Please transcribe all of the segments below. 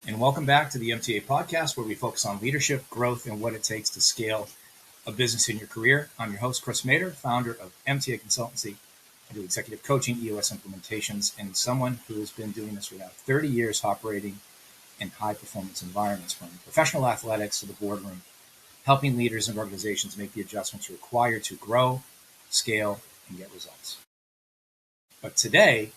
and welcome back to the MTA podcast, where we focus on leadership, growth, and what it takes to scale a business in your career. I'm your host, Chris Mader, founder of MTA Consultancy. I do executive coaching, EOS implementations, and someone who has been doing this for about 30 years, operating in high-performance environments, from professional athletics to the boardroom, helping leaders and organizations make the adjustments required to grow, scale, and get results. But today,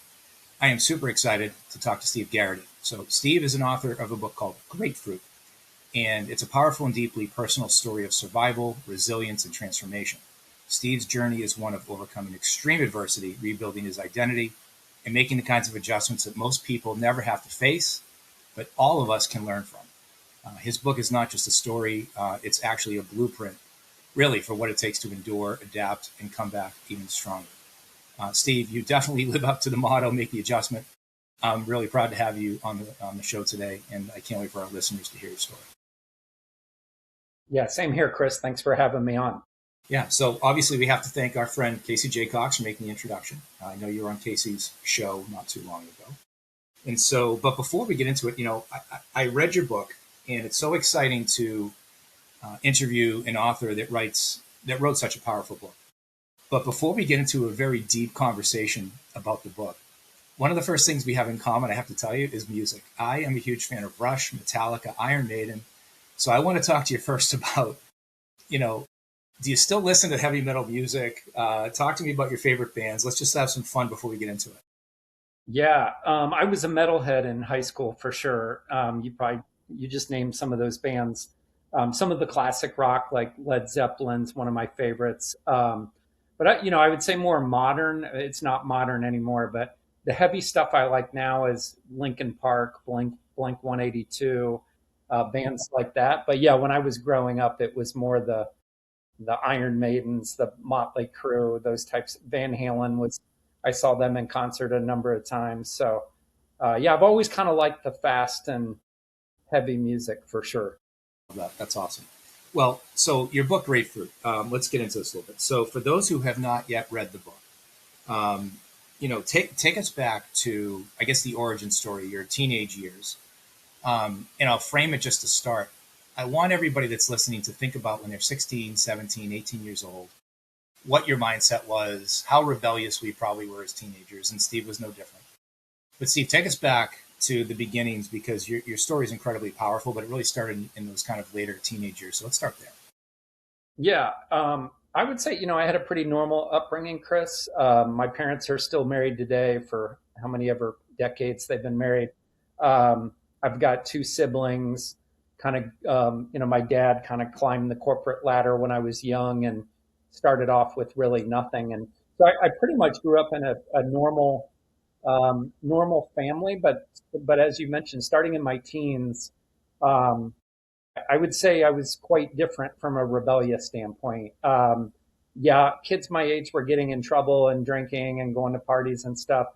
I am super excited to talk to Steve Garraty. So Steve is an author of a book called Grapefruit, and it's a powerful and deeply personal story of survival, resilience, and transformation. Steve's journey is one of overcoming extreme adversity, rebuilding his identity, and making the kinds of adjustments that most people never have to face, but all of us can learn from. His book is not just a story, it's actually a blueprint, really, for what it takes to endure, adapt, and come back even stronger. Steve, you definitely live up to the motto, make the adjustment. I'm really proud to have you on the show today, and I can't wait for our listeners to hear your story. Yeah, same here, Chris. Thanks for having me on. Yeah, so obviously we have to thank our friend Casey J. Cox for making the introduction. I know you were on Casey's show not too long ago. And so, but before we get into it, I read your book, and it's so exciting to interview an author that wrote such a powerful book. But before we get into a very deep conversation about the book, one of the first things we have in common, I have to tell you, is music. I am a huge fan of Rush, Metallica, Iron Maiden. So I want to talk to you first about, do you still listen to heavy metal music? Talk to me about your favorite bands. Let's just have some fun before we get into it. Yeah, I was a metalhead in high school for sure. You just named some of those bands. Some of the classic rock, like Led Zeppelin's one of my favorites. But I would say more modern. It's not modern anymore, but the heavy stuff I like now is Linkin Park, Blink 182, bands like that. But yeah, when I was growing up, it was more the Iron Maidens, the Motley Crue, those types. Van Halen I saw them in concert a number of times. So yeah, I've always kind of liked the fast and heavy music for sure. That's awesome. Well, so your book, Grapefruit, let's get into this a little bit. So for those who have not yet read the book, take us back to, I guess, the origin story, your teenage years. And I'll frame it just to start. I want everybody that's listening to think about when they're 16, 17, 18 years old, what your mindset was, how rebellious we probably were as teenagers, and Steve was no different. But Steve, take us back to the beginnings, because your story is incredibly powerful, but it really started in those kind of later teenage years. So let's start there. Yeah, I would say, I had a pretty normal upbringing, Chris. My parents are still married today for how many ever decades they've been married. I've got two siblings. Kind of, my dad kind of climbed the corporate ladder when I was young and started off with really nothing. And so I pretty much grew up in a normal family, but as you mentioned, starting in my teens, I would say I was quite different from a rebellious standpoint. Yeah, kids my age were getting in trouble and drinking and going to parties and stuff.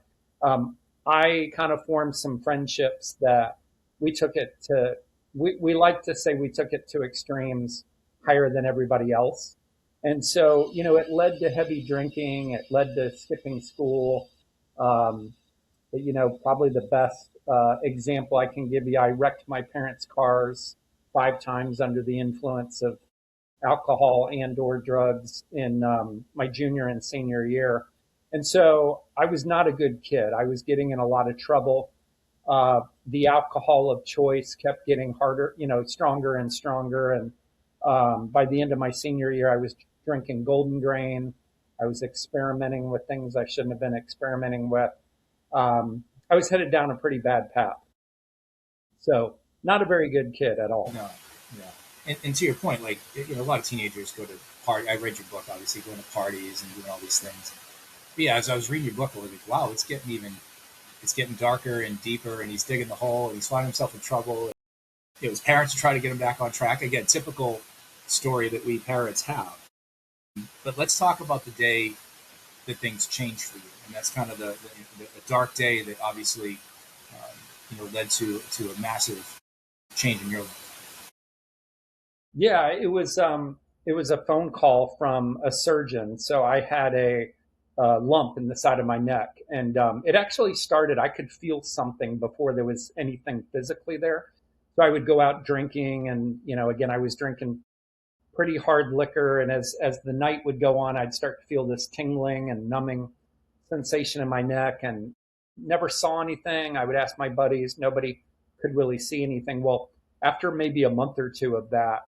I kind of formed some friendships that we took it to, we like to say we took it to extremes higher than everybody else. And so, it led to heavy drinking. It led to skipping school. Probably the best example I can give you, I wrecked my parents' cars 5 times under the influence of alcohol and or drugs in my junior and senior year. And so I was not a good kid. I was getting in a lot of trouble. The alcohol of choice kept getting harder, stronger and stronger. And by the end of my senior year, I was drinking Golden Grain. I was experimenting with things I shouldn't have been experimenting with. I was headed down a pretty bad path. So not a very good kid at all. No, yeah. And to your point, like, a lot of teenagers go to party. I read your book, obviously, going to parties and doing all these things. But yeah, as I was reading your book, I was like, wow, it's getting darker and deeper, and he's digging the hole, and he's finding himself in trouble. His parents are trying to get him back on track. Again, typical story that we parents have. But let's talk about the day that things changed for you. And that's kind of the dark day that obviously led to a massive change in your life. Yeah, it was a phone call from a surgeon. So I had a lump in the side of my neck, and it actually started. I could feel something before there was anything physically there. So I would go out drinking, and again, I was drinking pretty hard liquor, and as the night would go on, I'd start to feel this tingling and numbing sensation in my neck, and never saw anything. I would ask my buddies, nobody could really see anything. Well, after maybe a month or two of that,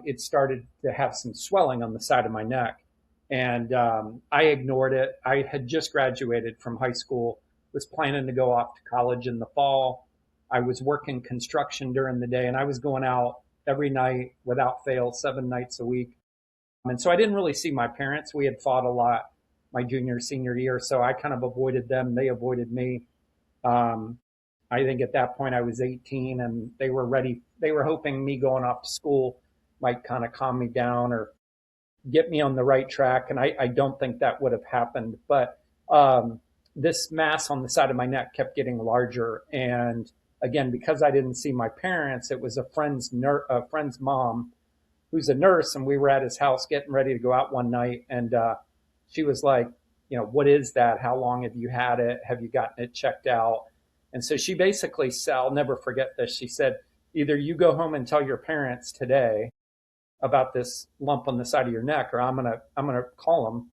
it started to have some swelling on the side of my neck. And I ignored it. I had just graduated from high school, was planning to go off to college in the fall. I was working construction during the day, and I was going out every night without fail, 7 nights a week. And so I didn't really see my parents. We had fought a lot my junior, senior year, so I kind of avoided them. They avoided me. Um, I think at that point I was 18, and they were ready. They were hoping me going off to school might kind of calm me down or get me on the right track. And I don't think that would have happened. But this mass on the side of my neck kept getting larger. And again, because I didn't see my parents, it was a friend's mom who's a nurse, and we were at his house getting ready to go out one night, and she was like, what is that? How long have you had it? Have you gotten it checked out? And so she basically said, I'll never forget this. She said, either you go home and tell your parents today about this lump on the side of your neck, or I'm gonna call them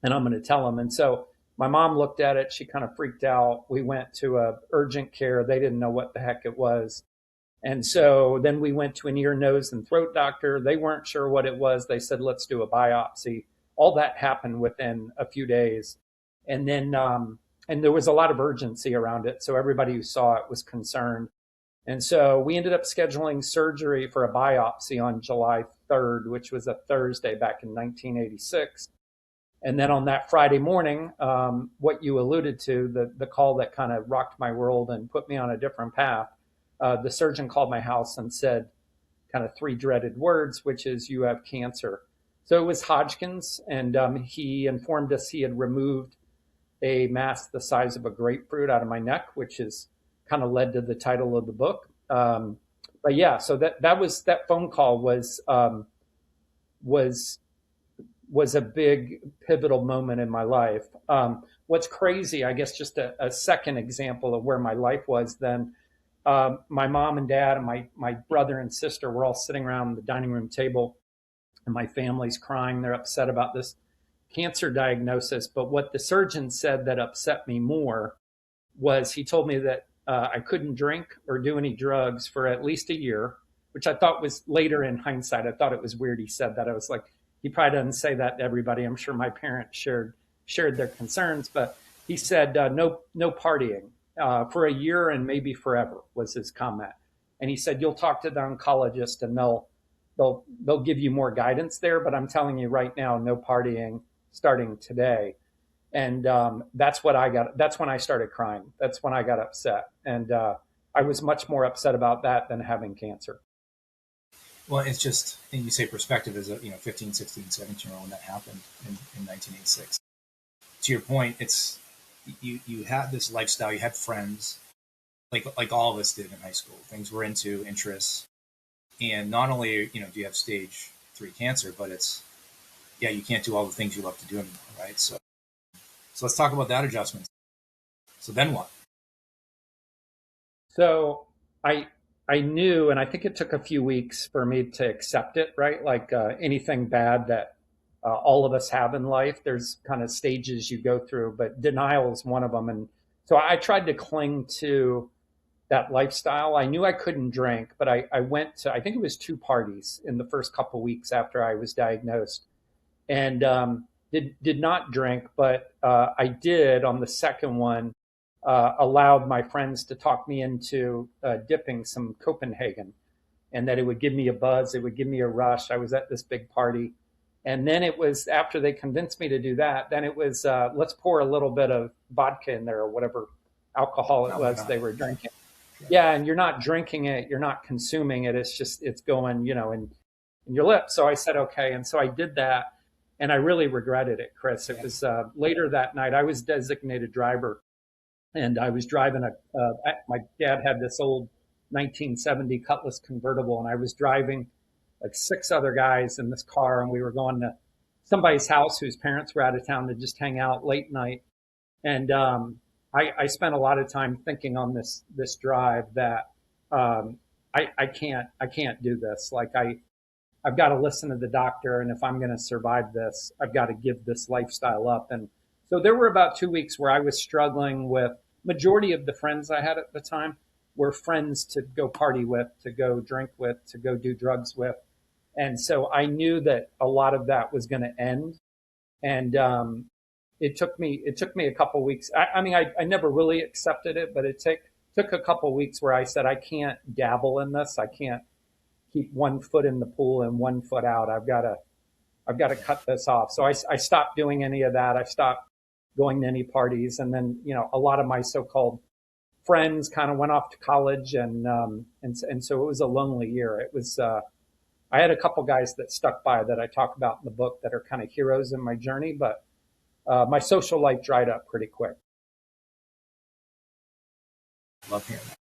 and I'm gonna tell them. And so my mom looked at it. She kind of freaked out. We went to a urgent care. They didn't know what the heck it was. And so then we went to an ear, nose, and throat doctor. They weren't sure what it was. They said, let's do a biopsy. All that happened within a few days. And then, and there was a lot of urgency around it. So everybody who saw it was concerned. And so we ended up scheduling surgery for a biopsy on July 3rd, which was a Thursday back in 1986. And then on that Friday morning, what you alluded to, the call that kind of rocked my world and put me on a different path, the surgeon called my house and said kind of three dreaded words, which is, you have cancer. So it was Hodgkin's, and he informed us he had removed a mass the size of a grapefruit out of my neck, which is kind of led to the title of the book. But yeah, so that phone call was a big pivotal moment in my life. What's crazy, I guess, just a second example of where my life was then. My mom and dad and my brother and sister were all sitting around the dining room table, and my family's crying. They're upset about this cancer diagnosis. But what the surgeon said that upset me more was he told me that I couldn't drink or do any drugs for at least a year, which I thought was, later in hindsight, I thought it was weird he said that. I was like, he probably doesn't say that to everybody. I'm sure my parents shared their concerns, but he said no partying for a year and maybe forever was his comment. And he said, you'll talk to the oncologist and they'll give you more guidance there, but I'm telling you right now, no partying starting today. And that's what I got. That's when I started crying. That's when I got upset, and I was much more upset about that than having cancer. Well, it's just, and you say perspective as a 15, 16, 17-year-old when that happened in 1986. To your point, it's you had this lifestyle, you had friends, like all of us did in high school. Things we're into, interests, and not only do you have stage 3 cancer, but it's you can't do all the things you love to do anymore, right? So let's talk about that adjustment. So then what? So I knew, and I think it took a few weeks for me to accept it, right? Like anything bad that all of us have in life, there's kind of stages you go through, but denial is one of them. And so I tried to cling to that lifestyle. I knew I couldn't drink, but I went to, I think it was 2 parties in the first couple of weeks after I was diagnosed, and did not drink, but I did on the second one. Allowed my friends to talk me into dipping some Copenhagen, and that it would give me a buzz, it would give me a rush. I was at this big party, and then it was, after they convinced me to do that, then it was let's pour a little bit of vodka in there or whatever alcohol it was they were drinking. Yeah, and you're not drinking it, you're not consuming it. It's just, it's going, in your lips. So I said okay, and so I did that, and I really regretted it, Chris. It was later that night. I was designated driver, and I was driving my dad had this old 1970 Cutlass convertible, and I was driving like 6 other guys in this car, and we were going to somebody's house whose parents were out of town to just hang out late night. And I spent a lot of time thinking on this drive that I can't do this. Like I've got to listen to the doctor. And if I'm going to survive this, I've got to give this lifestyle up. And so there were about 2 weeks where I was struggling with. Majority of the friends I had at the time were friends to go party with, to go drink with, to go do drugs with. And so I knew that a lot of that was going to end. And it took me a couple weeks. I mean, I never really accepted it, but it took a couple weeks where I said, I can't dabble in this. I can't keep one foot in the pool and one foot out. I've got to cut this off. So I stopped doing any of that. I stopped going to any parties. And then, a lot of my so-called friends kind of went off to college, and so it was a lonely year. It was, I had a couple guys that stuck by that I talk about in the book that are kind of heroes in my journey, but my social life dried up pretty quick. Love hearing that.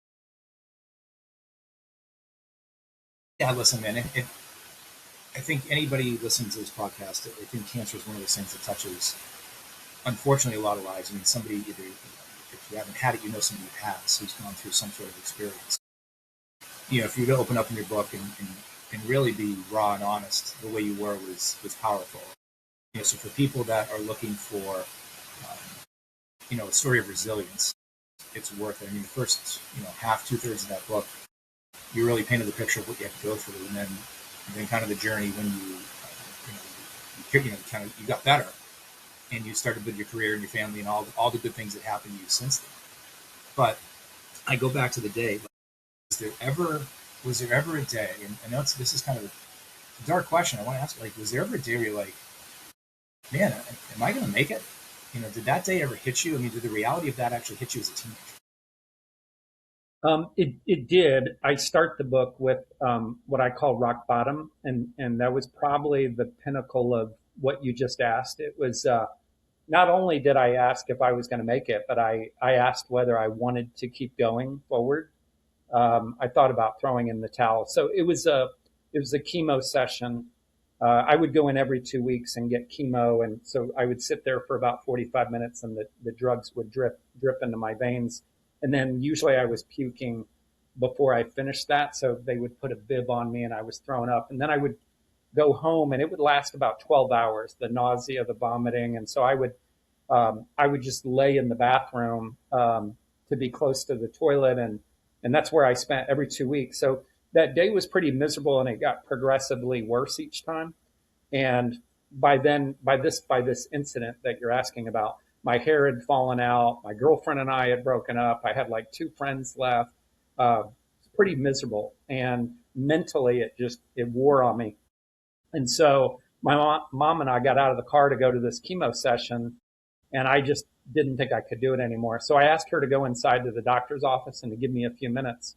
Yeah, listen, man. I think anybody listening to this podcast, I think cancer is one of those things that touches, unfortunately, a lot of lives. I mean, somebody either, if you haven't had it, somebody who has, who's gone through some sort of experience. For you to open up in your book and really be raw and honest, the way you were was powerful. So for people that are looking for, a story of resilience, it's worth it. I mean, the first, half, 2/3 of that book, you really painted the picture of what you have to go through, and then kind of the journey when you got better, and you started with your career and your family and all the good things that happened to you since then. But I go back to the day. Was there ever a day? And I know this is kind of a dark question. I want to ask, was there ever a day where you're like, man, am I going to make it? Did that day ever hit you? I mean, did the reality of that actually hit you as a teenager? It did. I start the book with what I call rock bottom, and that was probably the pinnacle of what you just asked. It was not only did I ask if I was going to make it, but I asked whether I wanted to keep going forward. I thought about throwing in the towel. So it was a chemo session. I would go in every 2 weeks and get chemo, and so I would sit there for about 45 minutes, and the drugs would drip into my veins. And then usually I was puking before I finished that. So they would put a bib on me and I was throwing up. And then I would go home and it would last about 12 hours, the nausea, the vomiting. And so I would just lay in the bathroom to be close to the toilet. And that's where I spent every 2 weeks. So that day was pretty miserable and it got progressively worse each time. And by this incident that you're asking about, my hair had fallen out. My girlfriend and I had broken up. I had like 2 friends left. It's pretty miserable. And mentally, it wore on me. And so my mom and I got out of the car to go to this chemo session. And I just didn't think I could do it anymore. So I asked her to go inside to the doctor's office and to give me a few minutes.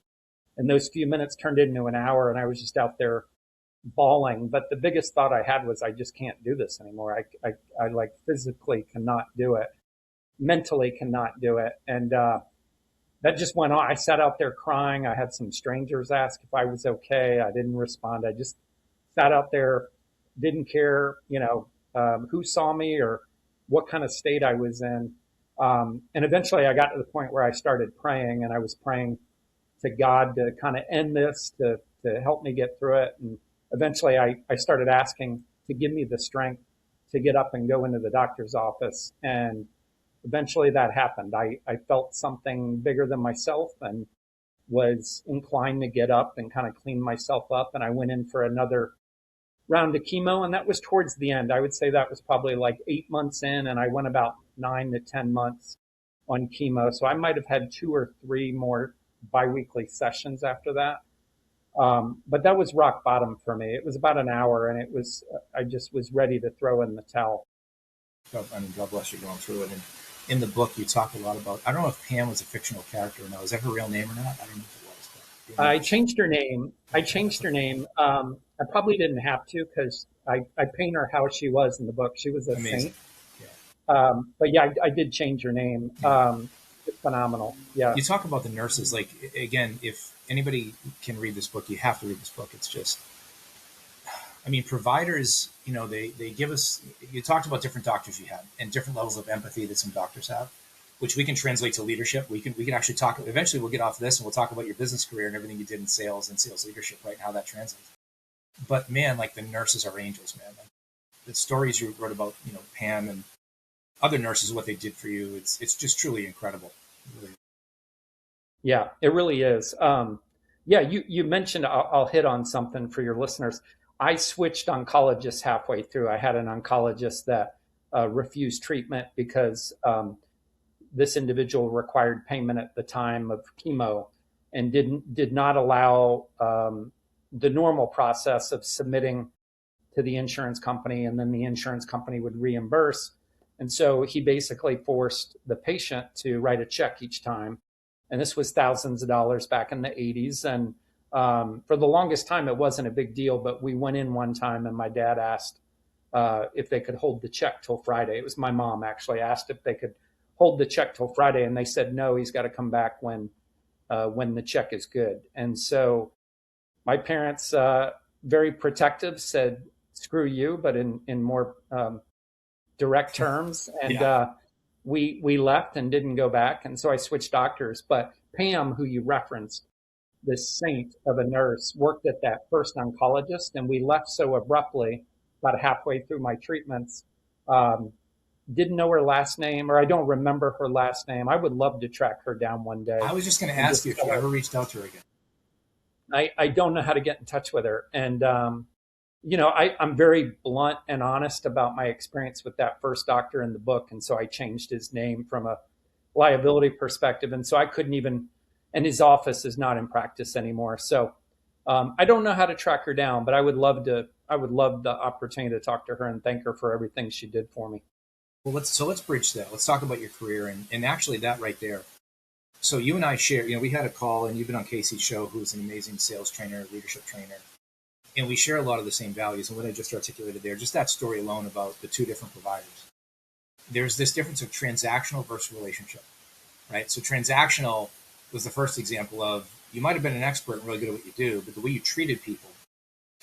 And those few minutes turned into an hour and I was just out there bawling. But the biggest thought I had was, I just can't do this anymore. I like physically cannot do it. Mentally cannot do it. And that just went on. I sat out there crying. I had some strangers ask if I was okay. I didn't respond. I just sat out there, didn't care, who saw me or what kind of state I was in. And eventually I got to the point where I started praying, and I was praying to God to kind of end this, to help me get through it. And eventually I started asking to give me the strength to get up and go into the doctor's office. And eventually that happened. I felt something bigger than myself and was inclined to get up and kind of clean myself up. And I went in for another round of chemo. And that was towards the end. I would say that was probably like 8 months in, and I went about 9 to 10 months on chemo. So I might have had 2 or 3 more biweekly sessions after that. But that was rock bottom for me. It was about an hour, and I just was ready to throw in the towel. God bless you going through it. And in the book, you talk a lot about, I don't know if Pam was a fictional character or not. Was that her real name or not? I don't know if it was. I changed her name. I probably didn't have to, because I paint her how she was in the book. She was a saint. Yeah. But yeah, I did change her name. It's phenomenal. Yeah. You talk about the nurses. Like, again, if anybody can read this book, you have to read this book. It's just, I mean, providers, they give us, you talked about different doctors you had and different levels of empathy that some doctors have. which we can translate to leadership. We can actually talk. Eventually, we'll get off this and we'll talk about your business career and everything you did in sales and sales leadership, right? And how that translates. But man, like the nurses are angels, man. Like, the stories you wrote about, Pam and other nurses, what they did for you, it's just truly incredible. Really. Yeah, it really is. Yeah, you mentioned, I'll hit on something for your listeners. I switched oncologists halfway through. I had an oncologist that refused treatment because this individual required payment at the time of chemo and did not allow the normal process of submitting to the insurance company, and then the insurance company would reimburse. And so he basically forced the patient to write a check each time. And this was thousands of dollars back in the 80s. And for the longest time, it wasn't a big deal. But we went in one time and my dad asked if they could hold the check till Friday. It was my mom actually asked if they could hold the check till Friday. And they said, no, he's got to come back when the check is good. And so my parents, very protective, said, screw you, but in more direct terms. And Yeah. we left and didn't go back. And so I switched doctors. But Pam, who you referenced, this saint of a nurse, worked at that first oncologist. And we left so abruptly, about halfway through my treatments. Didn't know her last name, or I don't remember her last name. I would love to track her down one day. I was just going to And ask just you if you ever reached out to her again. I don't know how to get in touch with her. And I'm very blunt and honest about my experience with that first doctor in the book. And so I changed his name from a liability perspective. And so I couldn't even, and his office is not in practice anymore. So I don't know how to track her down, but I would love the opportunity to talk to her and thank her for everything she did for me. Well, let's bridge that. Let's talk about your career and actually that right there. So you and I share, we had a call and you've been on Casey's show, who's an amazing sales trainer, leadership trainer. And we share a lot of the same values. And what I just articulated there, just that story alone about the two different providers. There's this difference of transactional versus relationship, right? So transactional was the first example of you might have been an expert and really good at what you do, but the way you treated people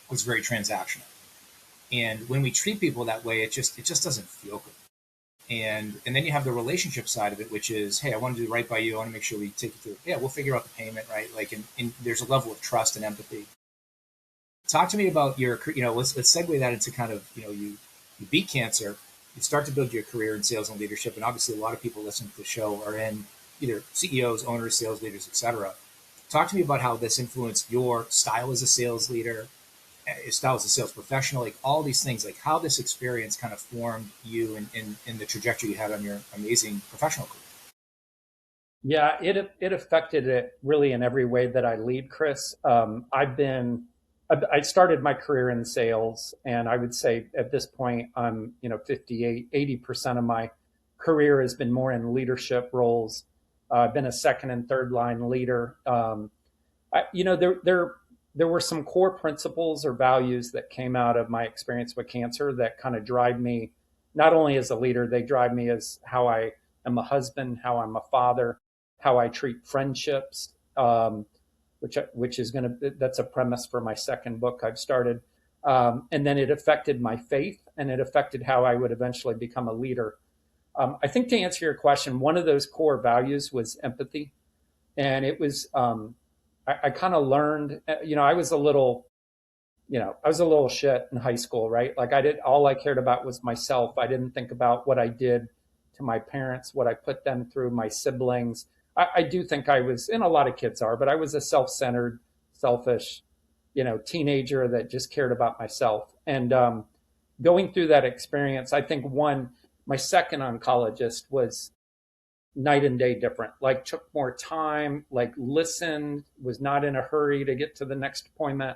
was very transactional. And when we treat people that way, it just doesn't feel good. And then you have the relationship side of it, which is, hey, I want to do right by you. I want to make sure we take you through. Yeah, we'll figure out the payment, right? Like, and there's a level of trust and empathy. Talk to me about your, let's segue that into kind of, you beat cancer, you start to build your career in sales and leadership, and obviously a lot of people listening to the show are in either CEOs, owners, sales leaders, etc. Talk to me about how this influenced your style as a sales leader, style as a sales professional, like all these things, like how this experience kind of formed you in the trajectory you had on your amazing professional career. Yeah, it affected it really in every way that I lead, Chris. I started my career in sales, and I would say at this point, I'm 58, 80% of my career has been more in leadership roles. I've been a second and third line leader. There were some core principles or values that came out of my experience with cancer that kind of drive me, not only as a leader, they drive me as how I am a husband, how I'm a father, how I treat friendships, which is that's a premise for my second book I've started. And then it affected my faith, and it affected how I would eventually become a leader. I think to answer your question, one of those core values was empathy. And it was, I kind of learned, I was a little shit in high school, right? Like all I cared about was myself. I didn't think about what I did to my parents, what I put them through, my siblings. I do think I was, and a lot of kids are, but I was a self-centered, selfish, teenager that just cared about myself. And going through that experience, I think my second oncologist was night and day different, like took more time, like listened, was not in a hurry to get to the next appointment.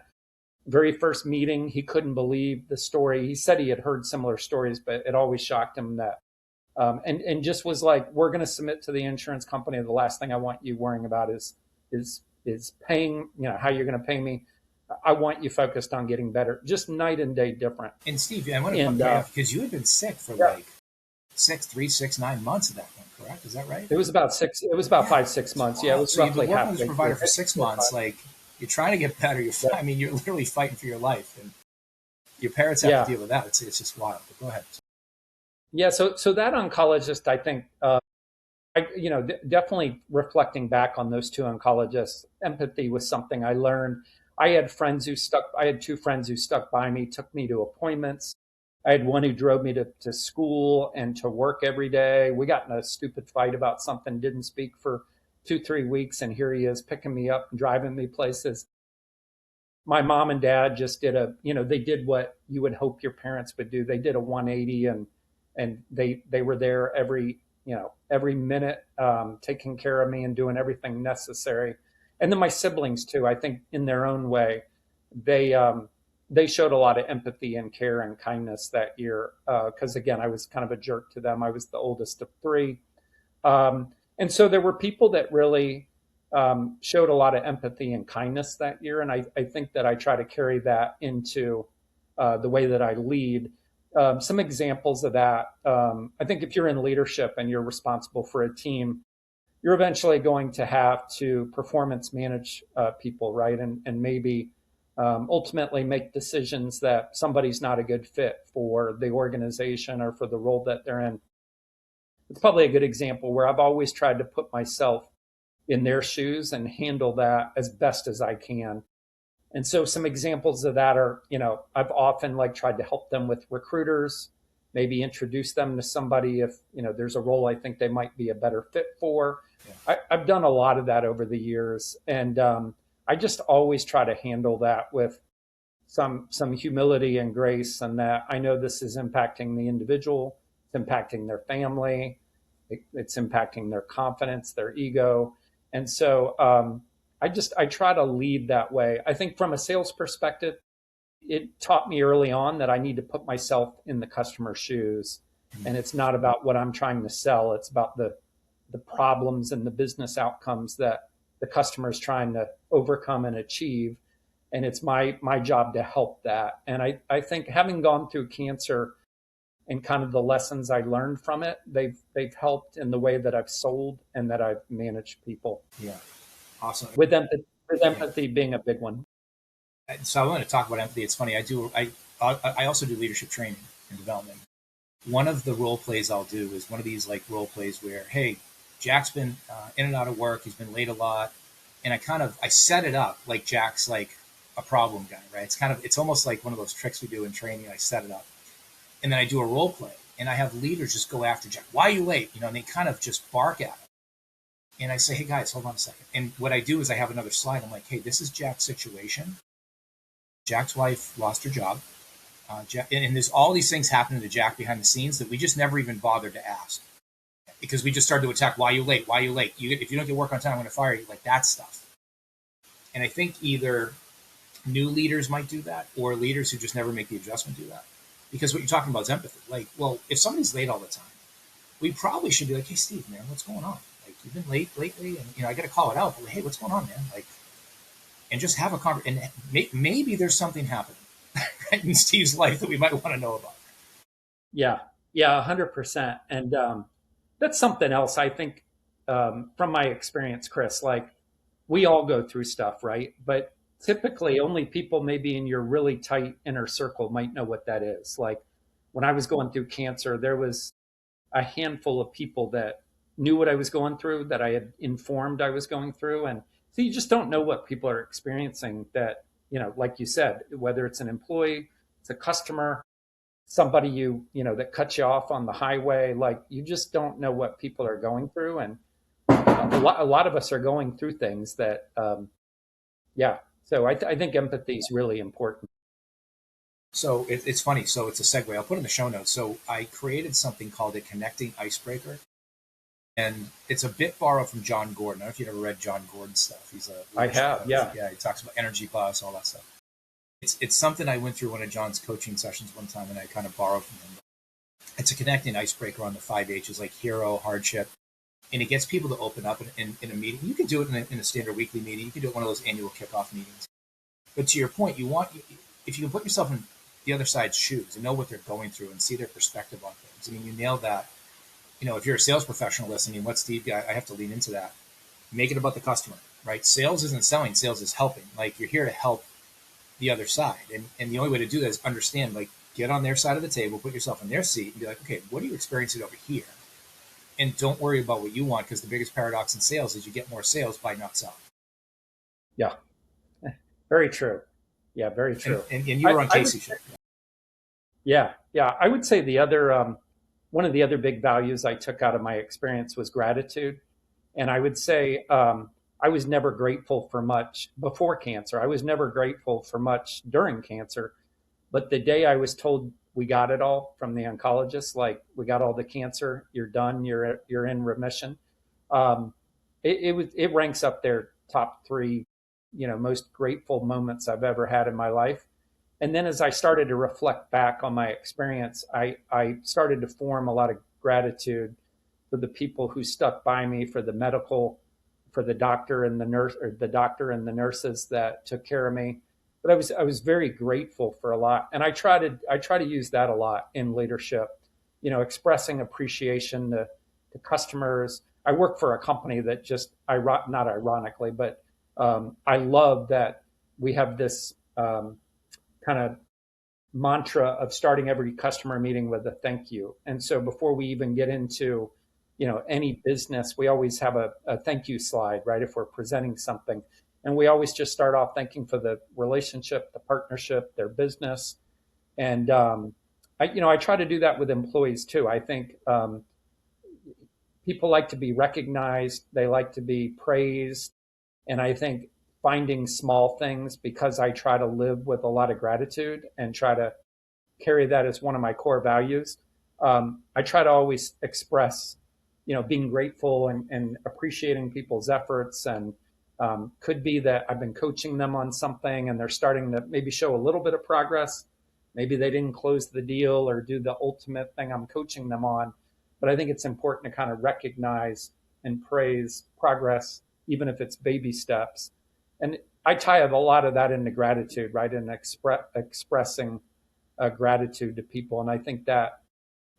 Very first meeting, he couldn't believe the story. He said he had heard similar stories, but it always shocked him that, and just was like, we're going to submit to the insurance company. The last thing I want you worrying about is paying, how you're going to pay me. I want you focused on getting better. Just night and day different. And Steve, I want to put off because you had been sick for like 9 months at that point, correct? Is that right? It was about 5, 6 months. Yeah, it was so roughly you've been working half. With a provider for 6 months. Like you're trying to get better. You're literally fighting for your life, and your parents have to deal with that. It's just wild. But go ahead. Yeah. So that oncologist, I think, Definitely reflecting back on those two oncologists, empathy was something I learned. I had two friends who stuck by me, took me to appointments. I had one who drove me to school and to work every day. We got in a stupid fight about something, didn't speak for 2, 3 weeks, and here he is picking me up and driving me places. My mom and dad just they did what you would hope your parents would do. They did a 180, and they were there every minute, taking care of me and doing everything necessary. And then my siblings too, I think in their own way, they they showed a lot of empathy and care and kindness that year. Because again, I was kind of a jerk to them. I was the oldest of three, and so there were people that really showed a lot of empathy and kindness that year. And I think that I try to carry that into the way that I lead. Some examples of that. I think if you're in leadership and you're responsible for a team, you're eventually going to have to performance manage people, right? And maybe ultimately make decisions that somebody's not a good fit for the organization or for the role that they're in. It's probably a good example where I've always tried to put myself in their shoes and handle that as best as I can. And so some examples of that are, I've often tried to help them with recruiters, maybe introduce them to somebody if, there's a role I think they might be a better fit for. Yeah. I've done a lot of that over the years. And I just always try to handle that with some humility and grace, and that I know this is impacting the individual, it's impacting their family, it's impacting their confidence, their ego. And so I try to lead that way. I think from a sales perspective, it taught me early on that I need to put myself in the customer's shoes. And it's not about what I'm trying to sell. It's about the problems and the business outcomes that the customer is trying to overcome and achieve. And it's my job to help that. And I think having gone through cancer and kind of the lessons I learned from it, they've helped in the way that I've sold and that I've managed people. Yeah. Awesome. With empathy being a big one. So I want to talk about empathy. It's funny. I also do leadership training and development. One of the role plays I'll do is one of these role plays where, hey, Jack's been in and out of work. He's been late a lot. And I set it up like Jack's a problem guy, right? It's almost like one of those tricks we do in training. I set it up. And then I do a role play, and I have leaders just go after Jack. Why are you late? And they kind of just bark at him. And I say, hey guys, hold on a second. And what I do is I have another slide. I'm like, hey, this is Jack's situation. Jack's wife lost her job. And there's all these things happening to Jack behind the scenes that we just never even bothered to ask. Because we just started to attack, why are you late? Why are you late? If you don't get work on time, I'm going to fire you. That stuff. And I think either new leaders might do that, or leaders who just never make the adjustment do that. Because what you're talking about is empathy. If somebody's late all the time, we probably should be like, hey, Steve, man, what's going on? You've been late lately, and I got to call it out. But hey, what's going on, man? And just have a conversation. And maybe there's something happening right in Steve's life that we might want to know about. Yeah, 100%. And that's something else I think from my experience, Chris. We all go through stuff, right? But typically only people maybe in your really tight inner circle might know what that is. When I was going through cancer, there was a handful of people that knew what I was going through, that I had informed I was going through. And so you just don't know what people are experiencing that, like you said, whether it's an employee, it's a customer, somebody that cuts you off on the highway, you just don't know what people are going through. And a lot of us are going through things that, So I think empathy is really important. So it's funny. So it's a segue. I'll put in the show notes. So I created something called a connecting icebreaker. And it's a bit borrowed from John Gordon. I don't know if you've ever read John Gordon's stuff. I have, yeah. Yeah, he talks about energy bus, all that stuff. It's something I went through one of John's coaching sessions one time, and I kind of borrowed from him. It's a connecting icebreaker on the 5 H's, like hero, hardship. And it gets people to open up in a meeting. You can do it in a standard weekly meeting. You can do it one of those annual kickoff meetings. But to your point, if you can put yourself in the other side's shoes and know what they're going through and see their perspective on things. I mean, you nailed that. If you're a sales professional listening, what Steve got, I have to lean into that. Make it about the customer, right? Sales isn't selling. Sales is helping. You're here to help the other side. And the only way to do that is understand, get on their side of the table, put yourself in their seat and be like, okay, what are you experiencing over here? and don't worry about what you want, because the biggest paradox in sales is you get more sales by not selling. Yeah, very true. Yeah, very true. And you were on I would, Casey's show. yeah, yeah. I would say the other one of the other big values I took out of my experience was gratitude. And I would say I was never grateful for much before cancer. I was never grateful for much during cancer. But the day I was told we got it all from the oncologist, like we got all the cancer, you're done, you're in remission. Um, it ranks up there top three, most grateful moments I've ever had in my life. And then as I started to reflect back on my experience, I started to form a lot of gratitude for the people who stuck by me, for the medical, for the doctor and the nurse, or the doctor and the nurses that took care of me. But I was very grateful for a lot, and I try to use that a lot in leadership. Expressing appreciation to customers. I work for a company that just not ironically, but I love that we have this kind of mantra of starting every customer meeting with a thank you. And so before we even get into, any business, we always have a thank you slide, right? If we're presenting something, and we always just start off thanking for the relationship, the partnership, their business. And, I try to do that with employees too. I think, people like to be recognized. They like to be praised. And I think finding small things, because I try to live with a lot of gratitude and try to carry that as one of my core values. I try to always express, being grateful and appreciating people's efforts. And could be that I've been coaching them on something and they're starting to maybe show a little bit of progress. Maybe they didn't close the deal or do the ultimate thing I'm coaching them on. But I think it's important to kind of recognize and praise progress, even if it's baby steps. And I tie a lot of that into gratitude, right? And expressing gratitude to people. And I think that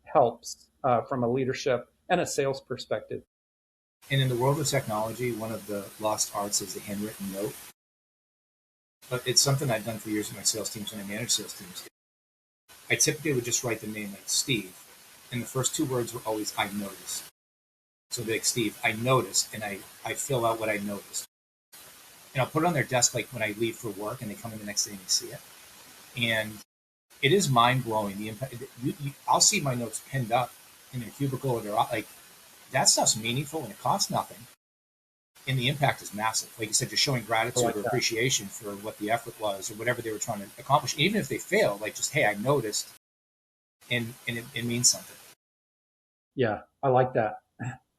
helps from a leadership and a sales perspective. And in the world of technology, one of the lost arts is the handwritten note. But it's something I've done for years with my sales teams when I manage sales teams. I typically would just write the name like Steve, and the first two words were always "I noticed." So it'd be like, Steve, I noticed, and I fill out what I noticed. And I'll put it on their desk like when I leave for work, and they come in the next day and they see it. And it is mind blowing. The impact. I'll see my notes pinned up in their cubicle, or they're like, that stuff's meaningful and it costs nothing. And the impact is massive. Like you said, just showing gratitude or appreciation for what the effort was or whatever they were trying to accomplish. Even if they fail, like just, hey, I noticed, and it means something. Yeah, I like that.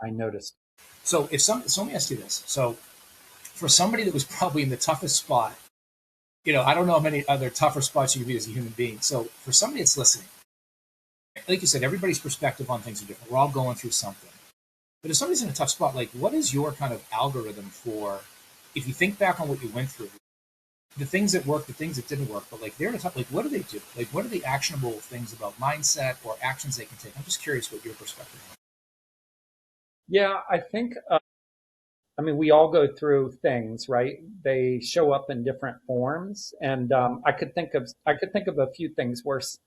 I noticed. So let me ask you this. So for somebody that was probably in the toughest spot, I don't know how many other tougher spots you could be as a human being. So for somebody that's listening, like you said, everybody's perspective on things are different. We're all going through something. But if somebody's in a tough spot, like what is your kind of algorithm for, if you think back on what you went through, the things that worked, the things that didn't work, but like they're in a tough, like what do they do? Like what are the actionable things about mindset or actions they can take? I'm just curious what your perspective is. Yeah, I think, we all go through things, right? They show up in different forms. And I could think of a few things worse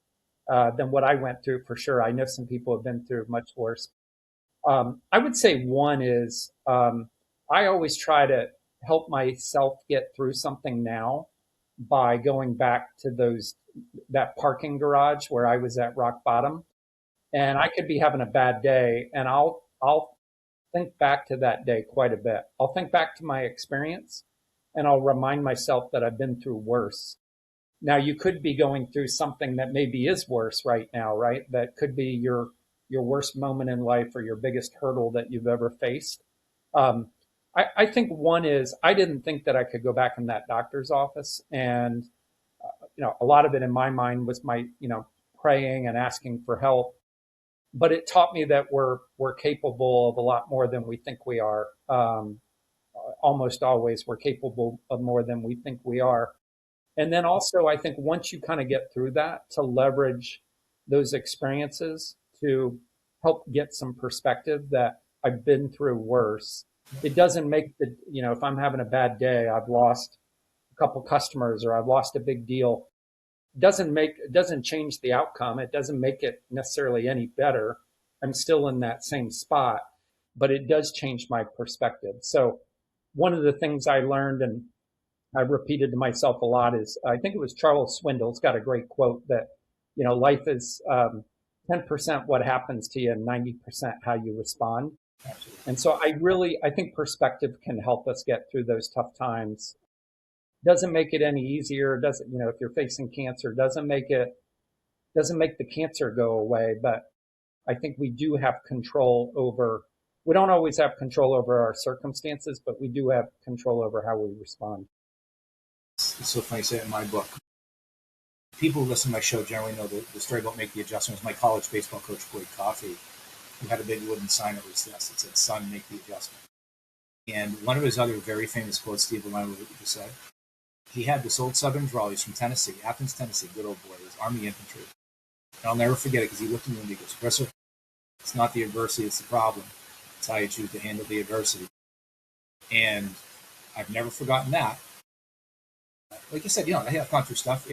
than what I went through for sure. I know some people have been through much worse. I would say one is I always try to help myself get through something now by going back to that parking garage where I was at rock bottom, and I could be having a bad day, and I'll think back to that day quite a bit. I'll think back to my experience, and I'll remind myself that I've been through worse. Now, you could be going through something that maybe is worse right now, right? That could be your worst moment in life or your biggest hurdle that you've ever faced. Um, I think one is I didn't think that I could go back in that doctor's office, and a lot of it in my mind was my praying and asking for help. But it taught me that we're capable of a lot more than we think we are. Almost always, we're capable of more than we think we are. And then also, I think once you kind of get through that, to leverage those experiences to help get some perspective that I've been through worse. It doesn't make if I'm having a bad day, I've lost a couple customers or I've lost a big deal. It doesn't change the outcome. It doesn't make it necessarily any better. I'm still in that same spot, but it does change my perspective. So one of the things I learned, and I've repeated to myself a lot, is I think it was Charles Swindoll's got a great quote that, life is 10% what happens to you and 90% how you respond. Absolutely. And so I think perspective can help us get through those tough times. Doesn't make it any easier. Doesn't, if you're facing cancer, doesn't make the cancer go away. But I think we do have control over, we don't always have control over our circumstances, but we do have control over how we respond. It's so funny to say it in my book. People who listen to my show generally know the story about Make the Adjustment. My college baseball coach, Boyd Coffey, who had a big wooden sign over his desk that said, "Son, make the adjustment." And one of his other very famous quotes, Steve, remember what you just said? He had this old Southern drawl. He's from Tennessee, Athens, Tennessee, good old boy. He was Army infantry. And I'll never forget it because he looked at me and he goes, "Christopher, it's not the adversity, it's the problem. It's how you choose to handle the adversity." And I've never forgotten that. Like you said, I have gone through stuff.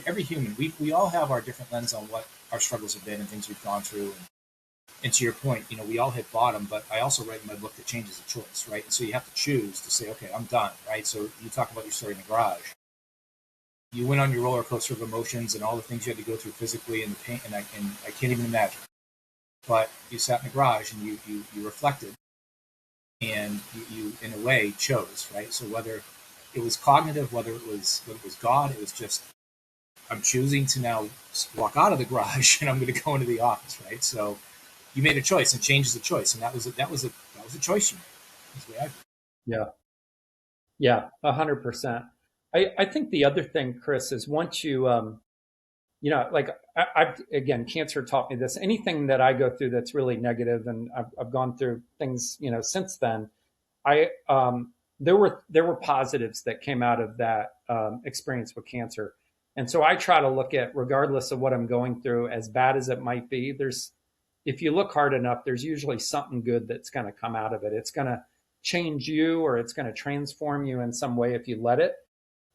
Every human, we all have our different lens on what our struggles have been and things we've gone through. And to your point, we all hit bottom, but I also write in my book that change is a choice, right? And so you have to choose to say, okay, I'm done, right? So you talk about your story in the garage. You went on your roller coaster of emotions and all the things you had to go through physically and the pain, and I can't even imagine. But you sat in the garage and you reflected, and you in a way chose, right? So whether it was cognitive, whether it was God, it was just, I'm choosing to now walk out of the garage and I'm going to go into the office, right? So you made a choice, and change is a choice, and that was a choice you made. That's the way I feel. Yeah. Yeah, 100%. I think the other thing, Chris, is once you, like I've, again, cancer taught me this. Anything that I go through that's really negative, and I've gone through things, since then, there were positives that came out of that experience with cancer. And so I try to look at, regardless of what I'm going through, as bad as it might be, if you look hard enough, there's usually something good that's going to come out of it. It's going to change you, or it's going to transform you in some way if you let it.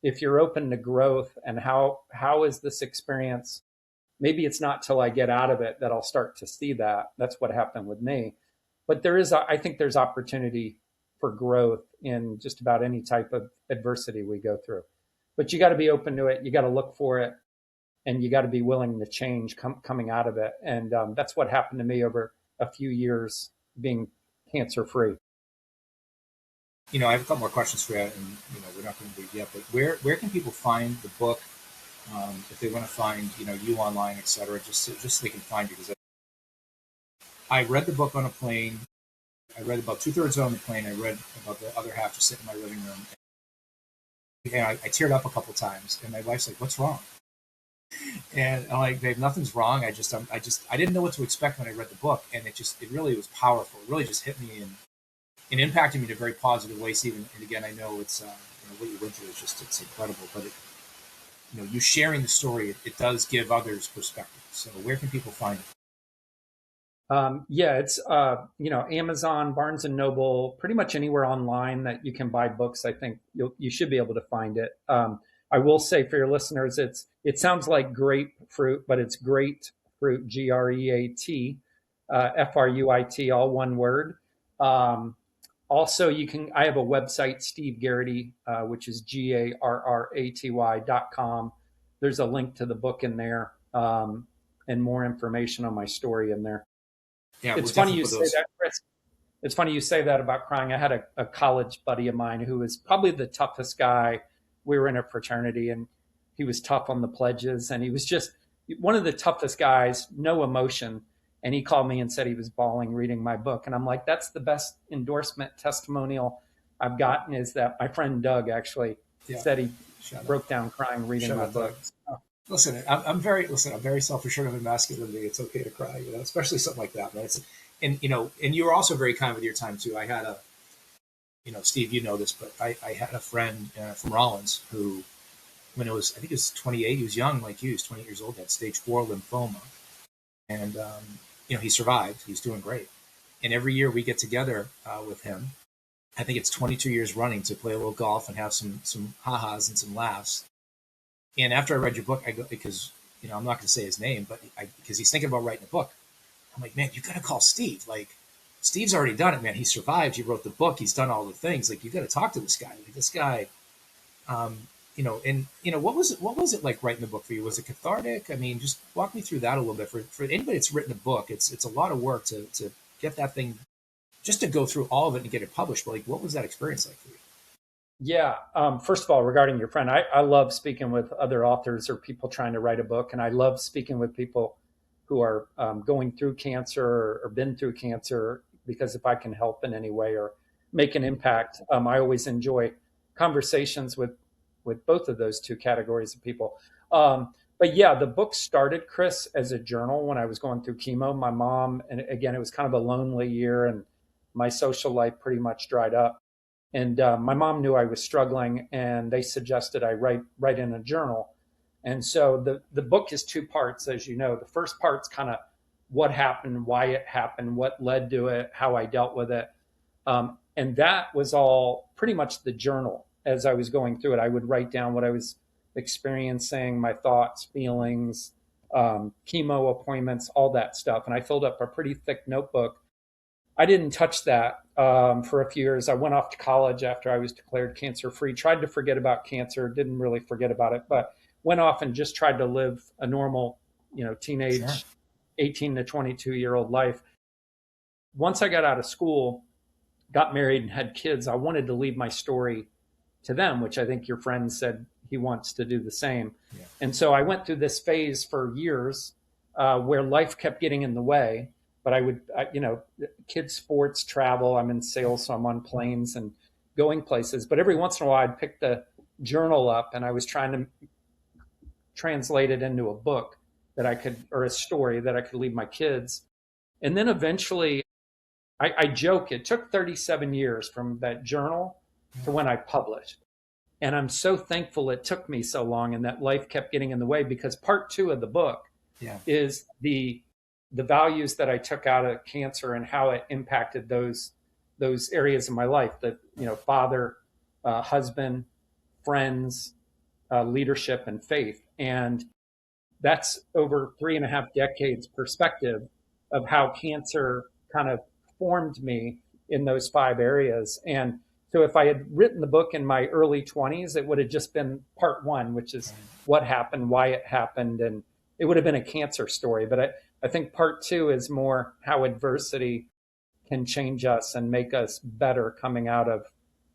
If you're open to growth, and how is this experience? Maybe it's not till I get out of it that I'll start to see that. That's what happened with me. But I think there's opportunity for growth in just about any type of adversity we go through. But you got to be open to it. You got to look for it, and you got to be willing to change coming out of it. And that's what happened to me over a few years being cancer free. I have a couple more questions for you, and we're not going to leave yet. But where can people find the book if they want to find you online, etc. Just so they can find you? Because I read the book on a plane. I read about 2/3 on the plane. I read about the other half just sitting in my living room. And I teared up a couple times, and my wife's like, "What's wrong?" And I'm like, "Babe, nothing's wrong. I didn't know what to expect when I read the book, and it really was powerful. It really just hit me and impacted me in a very positive way, Stephen. And again, I know it's what you went through is it's incredible. But you sharing the story, it does give others perspective. So where can people find it? Yeah, it's Amazon, Barnes and Noble, pretty much anywhere online that you can buy books. I think you should be able to find it. I will say for your listeners, it sounds like grapefruit, but it's great fruit, GREAT, FRUIT, all one word. Also, I have a website, Steve Garraty, which is GARRATY.com. There's a link to the book in there, and more information on my story in there. Yeah, it's funny you say that, Chris. It's funny you say that about crying. I had a college buddy of mine who was probably the toughest guy. We were in a fraternity, and he was tough on the pledges, and he was just one of the toughest guys, no emotion. And he called me and said he was bawling reading my book. And I'm like, that's the best endorsement testimonial I've gotten, is that my friend Doug actually said he broke down crying reading my book. Listen, I'm very self-assured of masculinity. It's okay to cry, especially something like that, man. And you were also very kind with your time too. I had Steve, you know this, but I had a friend from Rollins who, when I think it was 28, he was young like you, he was 28 years old, had stage 4 lymphoma. And, he survived. He's doing great. And every year we get together with him. I think it's 22 years running to play a little golf and have some ha-has and some laughs. And after I read your book, I go, because, I'm not going to say his name, but because he's thinking about writing a book. I'm like, man, you got to call Steve. Like, Steve's already done it, man. He survived. He wrote the book. He's done all the things. Like, you got to talk to this guy. Like, this guy, um, and what was it like writing the book for you? Was it cathartic? I mean, just walk me through that a little bit. For anybody that's written a book, it's a lot of work to get that thing, just to go through all of it and get it published. But like, what was that experience like for you? Yeah. First of all, regarding your friend, I love speaking with other authors or people trying to write a book. And I love speaking with people who are going through cancer or been through cancer, because if I can help in any way or make an impact, I always enjoy conversations with both of those two categories of people. But yeah, the book started, Chris, as a journal when I was going through chemo. My mom, and again, it was kind of a lonely year, and my social life pretty much dried up. And my mom knew I was struggling, and they suggested I write in a journal. And so the book is two parts, as you know. The first part's kind of what happened, why it happened, what led to it, how I dealt with it. And that was all pretty much the journal. As I was going through it, I would write down what I was experiencing, my thoughts, feelings, chemo appointments, all that stuff. And I filled up a pretty thick notebook. I didn't touch that for a few years. I went off to college after I was declared cancer free, tried to forget about cancer, didn't really forget about it, but went off and just tried to live a normal, teenage, Sure. 18 to 22-year-old life. Once I got out of school, got married and had kids, I wanted to leave my story to them, which I think your friend said he wants to do the same. Yeah. And so I went through this phase for years where life kept getting in the way. But kids, sports, travel. I'm in sales, so I'm on planes and going places. But every once in a while, I'd pick the journal up, and I was trying to translate it into a book that I could, or a story that I could leave my kids. And then eventually, I joke, it took 37 years from that journal to when I published. And I'm so thankful it took me so long and that life kept getting in the way, because part two of the book Yeah. is the values that I took out of cancer and how it impacted those areas of my life. That father, husband, friends, leadership, and faith. And that's over 3.5 decades perspective of how cancer kind of formed me in those 5 areas. And so if I had written the book in my early 20s, it would have just been part one, which is what happened, why it happened, and it would have been a cancer story. But I think part two is more how adversity can change us and make us better coming out of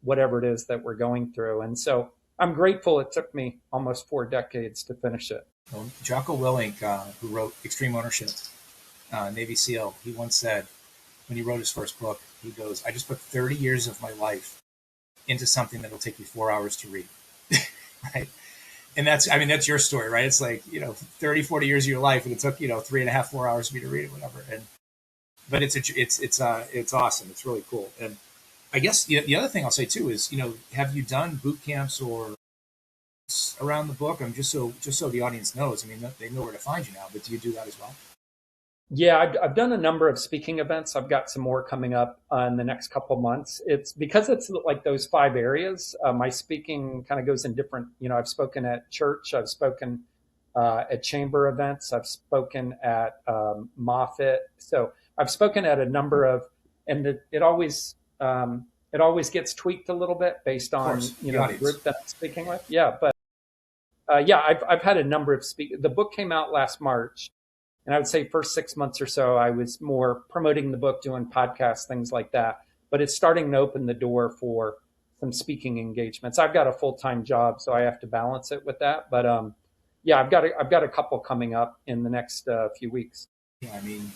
whatever it is that we're going through. And so I'm grateful it took me almost 4 decades to finish it. Well, Jocko Willink, who wrote Extreme Ownership, Navy SEAL, he once said when he wrote his first book, he goes, I just put 30 years of my life into something that'll take me 4 hours to read. Right? And that's your story, right? It's like, 30, 40 years of your life, and it took, 3.5, 4 hours for me to read it, whatever. But it's awesome. It's really cool. And I guess the other thing I'll say too is, have you done boot camps or around the book? I'm just so the audience knows. I mean, they know where to find you now, but do you do that as well? Yeah, I've done a number of speaking events. I've got some more coming up in the next couple of months. It's because it's like those 5 areas. My speaking kind of goes in different, I've spoken at church. I've spoken at chamber events. I've spoken at Moffitt. So I've spoken at a number of, and it always gets tweaked a little bit based on, the group that I'm speaking with. Yeah. But I've had a number of the book came out last March. And I would say first 6 months or so, I was more promoting the book, doing podcasts, things like that. But it's starting to open the door for some speaking engagements. I've got a full-time job, so I have to balance it with that. But I've got a couple coming up in the next few weeks. Yeah, I mean,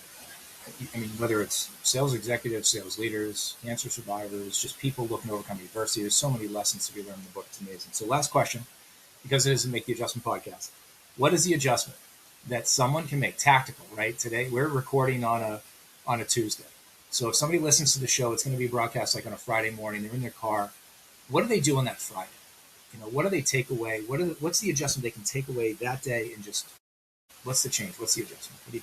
whether it's sales executives, sales leaders, cancer survivors, just people looking to overcome adversity, there's so many lessons to be learned in the book. It's amazing. So last question, because it is a Make the Adjustment podcast. What is the adjustment that someone can make tactical, right? Today, we're recording on a Tuesday. So if somebody listens to the show, it's going to be broadcast like on a Friday morning. They're in their car. What do they do on that Friday? What do they take away? What's the adjustment they can take away that day, and just what's the change? What's the adjustment? What do you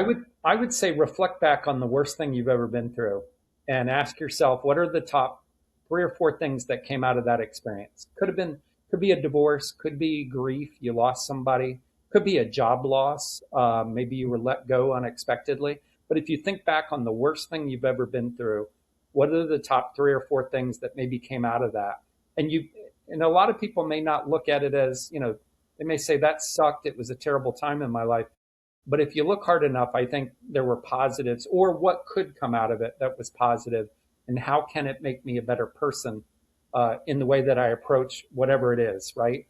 think? I would say reflect back on the worst thing you've ever been through and ask yourself, what are the top 3 or 4 things that came out of that experience? Could be a divorce, could be grief, you lost somebody, could be a job loss, maybe you were let go unexpectedly. But if you think back on the worst thing you've ever been through, what are the top 3 or 4 things that maybe came out of that? And and a lot of people may not look at it as, they may say that sucked. It was a terrible time in my life. But if you look hard enough, I think there were positives, or what could come out of it that was positive, and how can it make me a better person in the way that I approach whatever it is, right?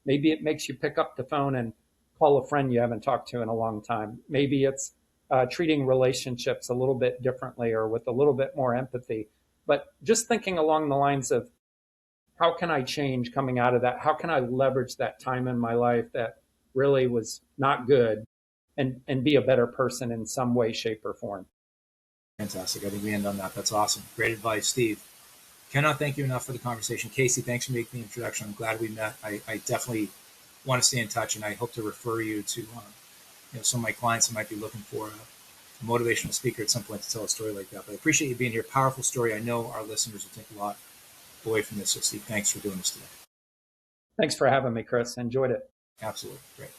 Maybe it makes you pick up the phone and call a friend you haven't talked to in a long time. Maybe it's treating relationships a little bit differently or with a little bit more empathy. But just thinking along the lines of, how can I change coming out of that? How can I leverage that time in my life that really was not good, and be a better person in some way, shape, or form? Fantastic. I think we end on that. That's awesome. Great advice, Steve. Cannot thank you enough for the conversation. Casey, thanks for making the introduction. I'm glad we met. I definitely want to stay in touch, and I hope to refer you to some of my clients who might be looking for a motivational speaker at some point to tell a story like that. But I appreciate you being here. Powerful story. I know our listeners will take a lot away from this. So, Steve, thanks for doing this today. Thanks for having me, Chris. Enjoyed it. Absolutely. Great.